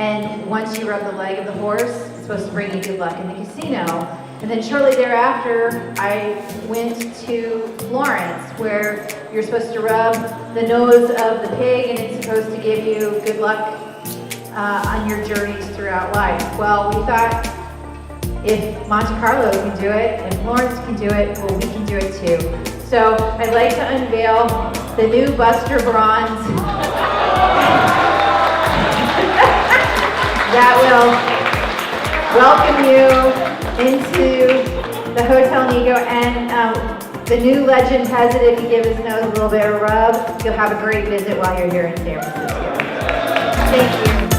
And once you rub the leg of the horse, it's supposed to bring you good luck in the casino. And then shortly thereafter, I went to Florence, where you're supposed to rub the nose of the pig, and it's supposed to give you good luck on your journeys throughout life. Well, we thought if Monte Carlo can do it, and Florence can do it, well, we can do it too. So I'd like to unveil the new Buster Bronze that will welcome you into the Hotel Nigo, and the new legend has it, if you give his nose a little bit of a rub, you'll have a great visit while you're here in San Francisco. Thank you.